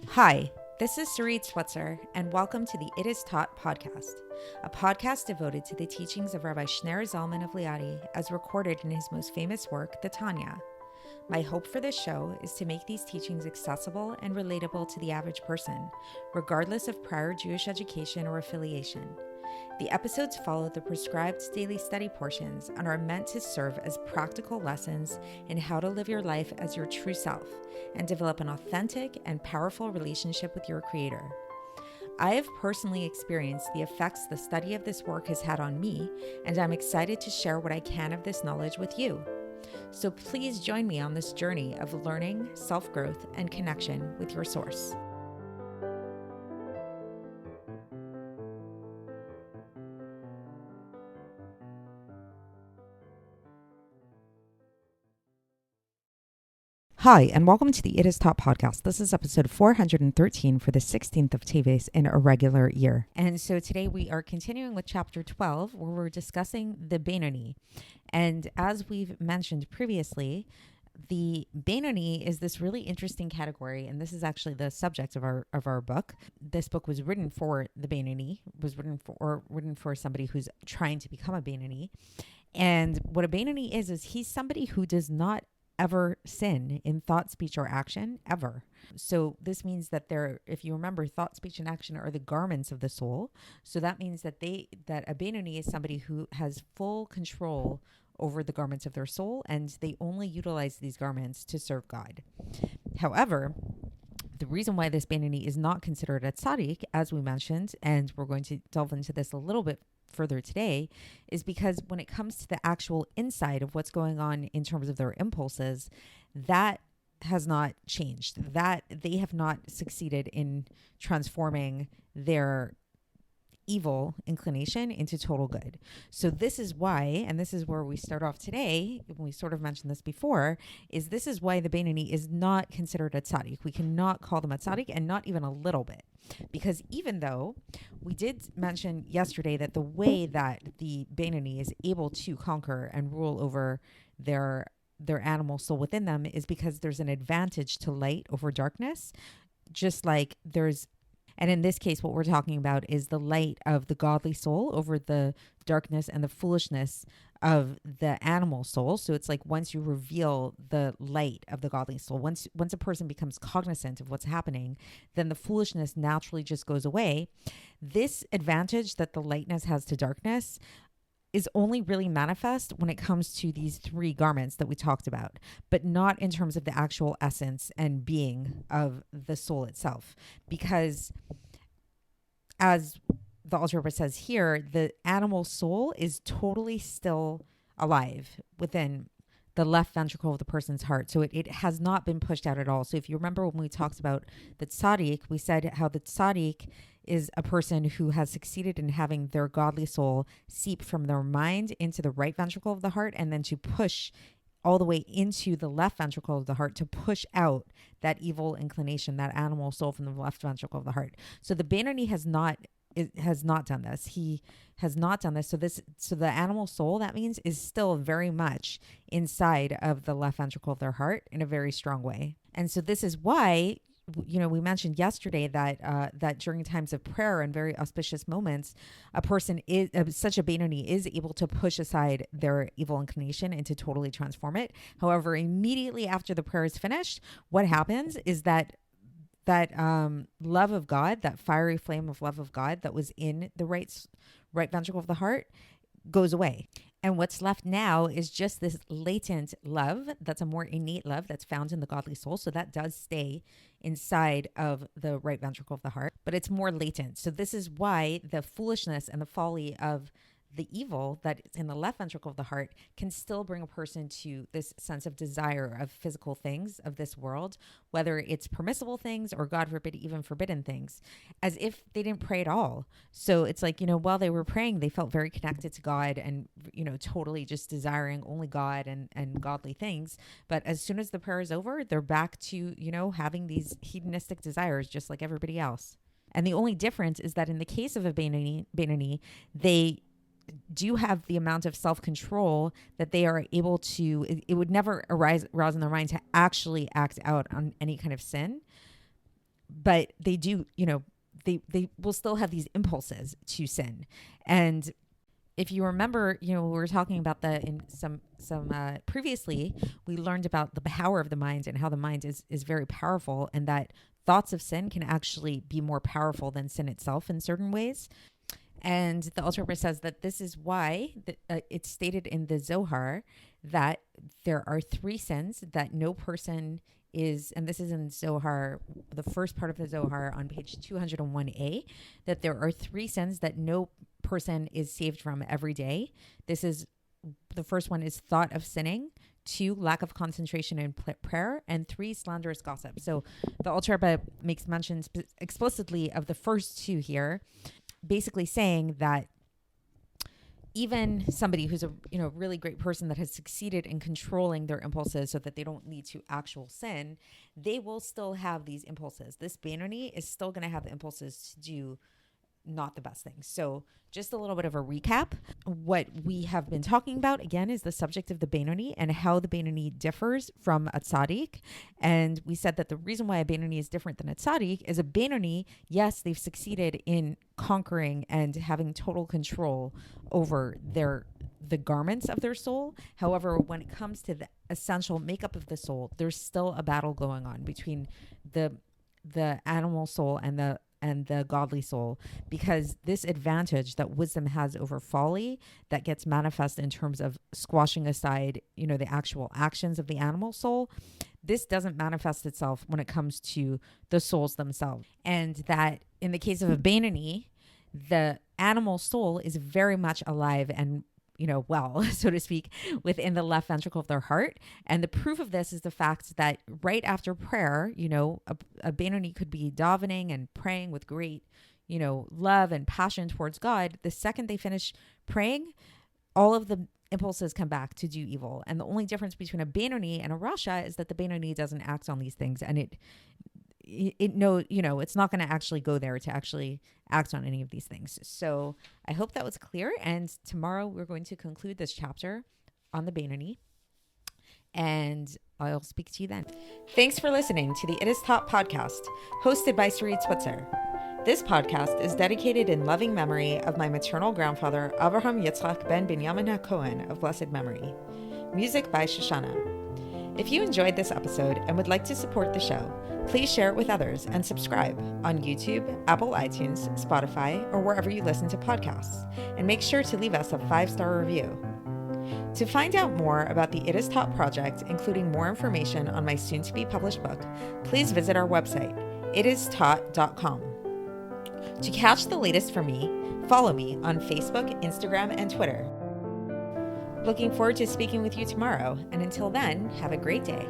Hi, this is Sarit Switzer, and welcome to the It Is Taught podcast, a podcast devoted to the teachings of Rabbi Shneur Zalman of Liadi as recorded in his most famous work, the Tanya. My hope for this show is to make these teachings accessible and relatable to the average person, regardless of prior Jewish education or affiliation. The episodes follow the prescribed daily study portions and are meant to serve as practical lessons in how to live your life as your true self and develop an authentic and powerful relationship with your Creator. I have personally experienced the effects the study of this work has had on me, and I'm excited to share what I can of this knowledge with you. So please join me on this journey of learning, self-growth, and connection with your source. Hi, and welcome to the It Is Taught podcast. This is episode 413 for the 16th of Teves in a regular year. And so today we are continuing with chapter 12, where we're discussing the Beinoni. And as we've mentioned previously, the Beinoni is this really interesting category, and this is actually the subject of our book. This book was written for the Beinoni, was written for somebody who's trying to become a Beinoni. And what a Beinoni is he's somebody who does not ever sin in thought, speech, or action, ever. So this means that if you remember, thought, speech, and action are the garments of the soul. So that means that a Beinoni is somebody who has full control over the garments of their soul, and they only utilize these garments to serve God. However, the reason why this Beinoni is not considered a Tzaddik, as we mentioned, and we're going to delve into this a little bit further today, is because when it comes to the actual inside of what's going on in terms of their impulses, that has not changed, that they have not succeeded in transforming their evil inclination into total good. So this is why, and this is where we start off today, we sort of mentioned this before, this is why the Beinoni is not considered a tzaddik. We cannot call them a tzaddik, and not even a little bit. Because even though we did mention yesterday that the way that the Beinoni is able to conquer and rule over their animal soul within them is because there's an advantage to light over darkness, just like and in this case, what we're talking about is the light of the godly soul over the darkness and the foolishness of the animal soul. So it's like once you reveal the light of the godly soul, once a person becomes cognizant of what's happening, then the foolishness naturally just goes away. This advantage that the lightness has to darkness is only really manifest when it comes to these three garments that we talked about, but not in terms of the actual essence and being of the soul itself. Because as the Alter Rebbe says here, the animal soul is totally still alive within the left ventricle of the person's heart. So it has not been pushed out at all. So if you remember when we talked about the tzaddik, we said how the tzaddik is a person who has succeeded in having their godly soul seep from their mind into the right ventricle of the heart, and then to push all the way into the left ventricle of the heart to push out that evil inclination, that animal soul from the left ventricle of the heart. So the Beinoni has not done this. He has not done this. So the animal soul, that means, is still very much inside of the left ventricle of their heart in a very strong way. And so this is why, we mentioned yesterday that during times of prayer and very auspicious moments, a person such a Beinoni is able to push aside their evil inclination and to totally transform it. However, immediately after the prayer is finished, what happens is that love of God, that fiery flame of love of God that was in the right ventricle of the heart, goes away. And what's left now is just this latent love that's a more innate love that's found in the godly soul. So that does stay inside of the right ventricle of the heart, but it's more latent. So this is why the foolishness and the folly of the evil that is in the left ventricle of the heart can still bring a person to this sense of desire of physical things of this world, whether it's permissible things or, God forbid, even forbidden things, as if they didn't pray at all. So it's like, while they were praying, they felt very connected to God and, totally just desiring only God and godly things. But as soon as the prayer is over, they're back to, having these hedonistic desires just like everybody else. And the only difference is that in the case of a Beinoni, they do have the amount of self-control that they are able to, it would never arouse in their mind to actually act out on any kind of sin. but they do, they will still have these impulses to sin. And if you remember, we were talking about that in some previously, we learned about the power of the mind and how the mind is very powerful, and that thoughts of sin can actually be more powerful than sin itself in certain ways. And the Alter Rebbe says that this is why it's stated in the Zohar that there are 3 sins that no person is, and this is in Zohar, the first part of the Zohar on page 201a, that there are 3 sins that no person is saved from every day. The first one is thought of sinning, 2, lack of concentration in prayer, and 3, slanderous gossip. So the Alter Rebbe makes mention explicitly of the first 2 here, basically saying that even somebody who's a really great person that has succeeded in controlling their impulses so that they don't lead to actual sin, they will still have these impulses. This Beinoni is still going to have the impulses to do not the best things. So just a little bit of a recap. What we have been talking about, again, is the subject of the Beinoni and how the Beinoni differs from a Tzaddik. And we said that the reason why a Beinoni is different than a Tzaddik is a Beinoni, yes, they've succeeded in conquering and having total control over the garments of their soul. However, when it comes to the essential makeup of the soul, there's still a battle going on between the animal soul and the godly soul, because this advantage that wisdom has over folly that gets manifest in terms of squashing aside, the actual actions of the animal soul, this doesn't manifest itself when it comes to the souls themselves. And that in the case of a Beinoni, the animal soul is very much alive and well, so to speak, within the left ventricle of their heart. And the proof of this is the fact that right after prayer, a Beinoni could be davening and praying with great, love and passion towards God. The second they finish praying, all of the impulses come back to do evil. And the only difference between a Beinoni and a Rasha is that the Beinoni doesn't act on these things, and it's not going to actually go there to actually act on any of these things. So I hope that was clear. And tomorrow we're going to conclude this chapter on the Beinoni, and I'll speak to you then. Thanks for listening to the It Is Taught podcast, hosted by Sarit Switzer. This podcast is dedicated in loving memory of my maternal grandfather, Avraham Yitzchak ben Binyamin HaKohen of blessed memory. Music by Shoshana. If you enjoyed this episode and would like to support the show, please share it with others and subscribe on YouTube, Apple iTunes, Spotify, or wherever you listen to podcasts. And make sure to leave us a 5-star review. To find out more about the It Is Taught project, including more information on my soon-to-be published book, please visit our website, itistaught.com. To catch the latest from me, follow me on Facebook, Instagram, and Twitter. Looking forward to speaking with you tomorrow, and until then, have a great day.